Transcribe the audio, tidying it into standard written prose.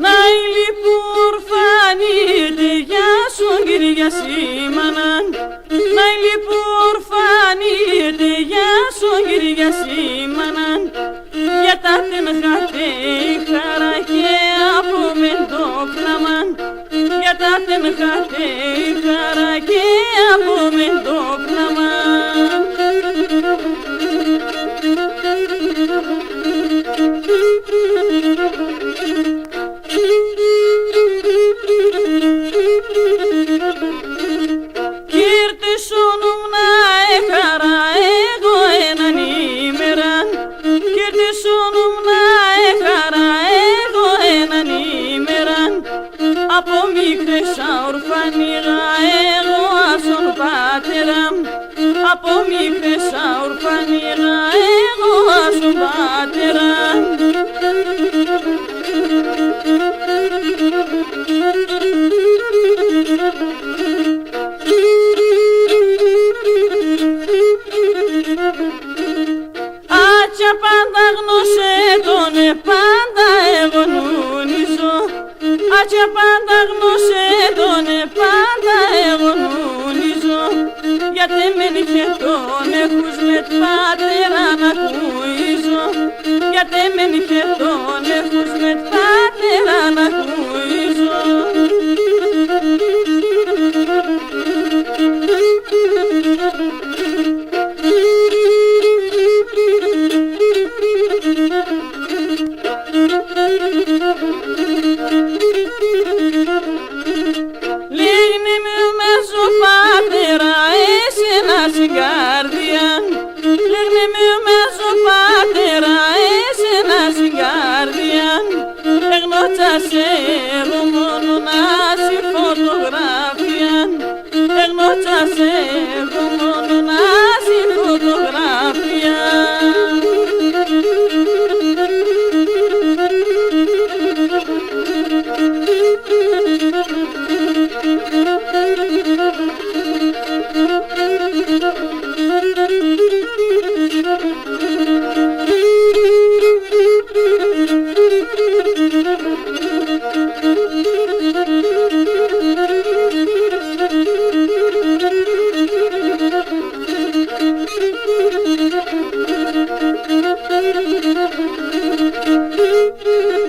Naili purfani de yasun giriyasimanan Naili purfani de yasun giriyasimanan Yatatin khate kharake apu men doklaman Yatatin khate kharake apu men doklaman Kirti sunum na ekhara ego enanimeran Kirti sunum na ekhara ego enanimeran Apo mikre shaurfani ga ego asun pateram Apo mikre shaurfani ga ego asun pateram Acha πάντα γνώσε τον πάντα εγώ νουνίζω Acha πάντα γνώσε τον πάντα εγώ νουνίζω Γιατί μεν είχε τον έχους με πατέρα να κουίζω Γιατί μεν είχε τον έχους με πατέρα να κουίζω Λίγνη μου μέσω πατέρα εσένα στην καρδιά Λίγνη μου μέσω πατέρα εσένα στην καρδιά Εγνώτσα σε εγώ μόνο να σε φωτογραφία Εγνώτσα σε εγώ μόνο να σε φωτογραφία Thank you.